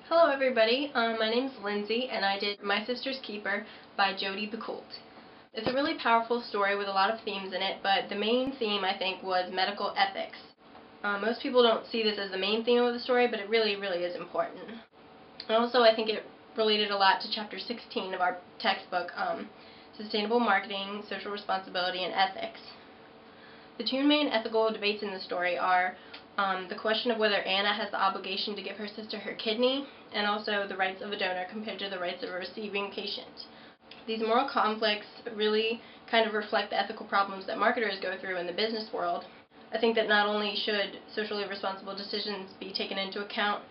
Hello everybody, my name is Lindsay and I did My Sister's Keeper by Jodi Picoult. It's a really powerful story with a lot of themes in it, but the main theme I think was medical ethics. Most people don't see this as the main theme of the story, but it really is important. And also I think it related a lot to chapter 16 of our textbook, Sustainable Marketing, Social Responsibility, and Ethics. The two main ethical debates in the story are the question of whether Anna has the obligation to give her sister her kidney, and also the rights of a donor compared to the rights of a receiving patient. These moral conflicts really kind of reflect the ethical problems that marketers go through in the business world. I think that not only should socially responsible decisions be taken into account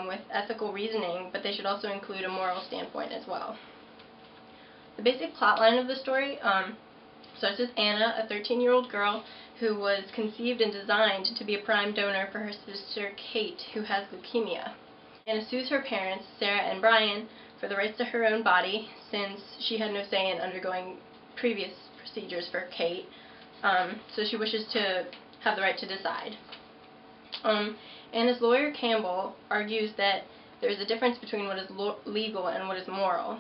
with ethical reasoning, but they should also include a moral standpoint as well. The basic plotline of the story starts with Anna, a 13-year-old girl who was conceived and designed to be a prime donor for her sister Kate, who has leukemia. Anna sues her parents, Sarah and Brian, for the rights to her own body, since she had no say in undergoing previous procedures for Kate, so she wishes to have the right to decide. Anna's lawyer, Campbell, argues that there is a difference between what is legal and what is moral.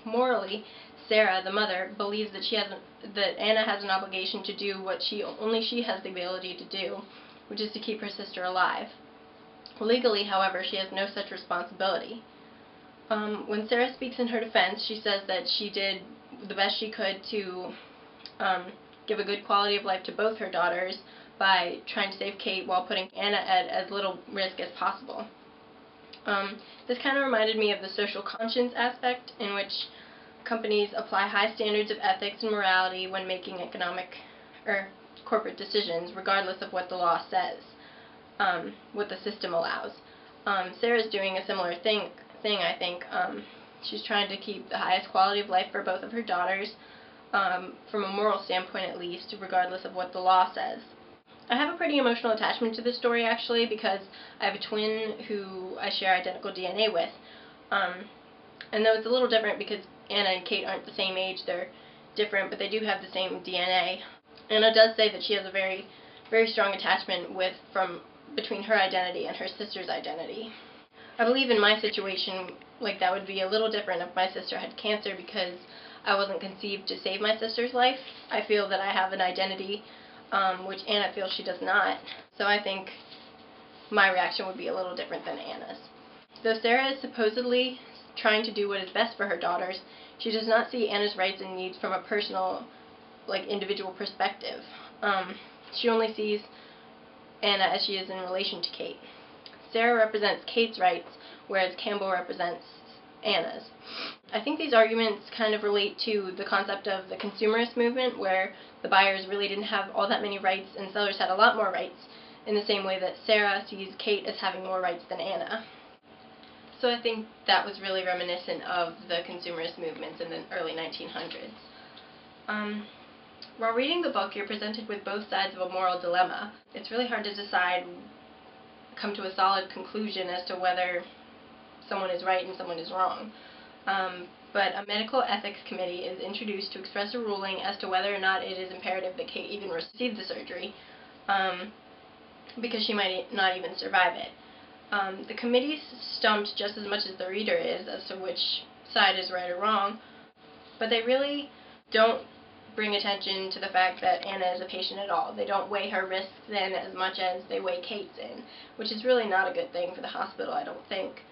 Morally, Sarah, the mother, believes that Anna has an obligation to do what only she has the ability to do, which is to keep her sister alive. Legally, however, she has no such responsibility. When Sarah speaks in her defense, she says that she did the best she could to give a good quality of life to both her daughters by trying to save Kate while putting Anna at as little risk as possible. This kind of reminded me of the social conscience aspect, in which companies apply high standards of ethics and morality when making economic or corporate decisions, regardless of what the law says, what the system allows. Sarah's doing a similar thing, I think. She's trying to keep the highest quality of life for both of her daughters, from a moral standpoint at least, regardless of what the law says. I have a pretty emotional attachment to this story, actually, because I have a twin who I share identical DNA with. And though it's a little different because Anna and Kate aren't the same age, they're different, but they do have the same DNA. Anna does say that she has a very strong attachment between her identity and her sister's identity. I believe in my situation, like, that would be a little different if my sister had cancer, because I wasn't conceived to save my sister's life. I feel that I have an identity which Anna feels she does not, so I think my reaction would be a little different than Anna's. Though Sarah is supposedly trying to do what is best for her daughters, she does not see Anna's rights and needs from a personal, individual perspective. She only sees Anna as she is in relation to Kate. Sarah represents Kate's rights, whereas Campbell represents Anna's. I think these arguments kind of relate to the concept of the consumerist movement, where the buyers really didn't have all that many rights and sellers had a lot more rights, in the same way that Sarah sees Kate as having more rights than Anna. So I think that was really reminiscent of the consumerist movements in the early 1900s. While reading the book, you're presented with both sides of a moral dilemma. It's really hard to come to a solid conclusion as to whether someone is right and someone is wrong. But a medical ethics committee is introduced to express a ruling as to whether or not it is imperative that Kate even receive the surgery, because she might not even survive it. The committee's stumped just as much as the reader is as to which side is right or wrong, but they really don't bring attention to the fact that Anna is a patient at all. They don't weigh her risks in as much as they weigh Kate's in, which is really not a good thing for the hospital, I don't think.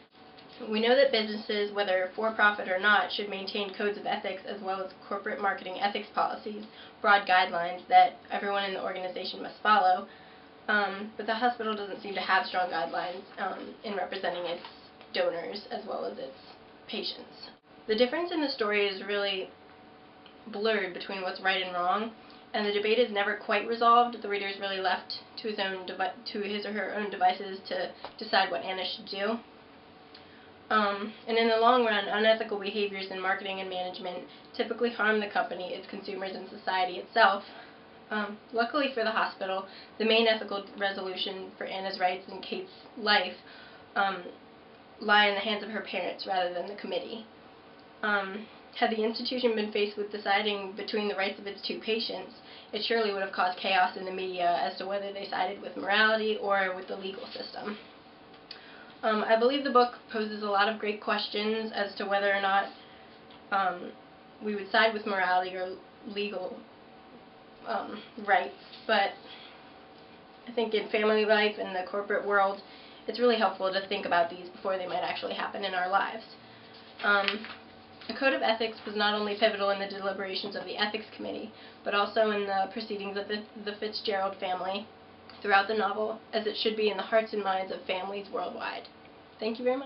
We know that businesses, whether for-profit or not, should maintain codes of ethics as well as corporate marketing ethics policies, broad guidelines that everyone in the organization must follow. But the hospital doesn't seem to have strong guidelines in representing its donors as well as its patients. The difference in the story is really blurred between what's right and wrong, and the debate is never quite resolved. The reader is really left to his or her own devices to decide what Anna should do. And in the long run, unethical behaviors in marketing and management typically harm the company, its consumers, and society itself. Luckily for the hospital, the main ethical resolution for Anna's rights and Kate's life lie in the hands of her parents rather than the committee. Had the institution been faced with deciding between the rights of its two patients, it surely would have caused chaos in the media as to whether they sided with morality or with the legal system. I believe the book poses a lot of great questions as to whether or not we would side with morality or legal rights, but I think in family life and the corporate world, it's really helpful to think about these before they might actually happen in our lives. A code of ethics was not only pivotal in the deliberations of the ethics committee, but also in the proceedings of the Fitzgerald family throughout the novel, as it should be in the hearts and minds of families worldwide. Thank you very much.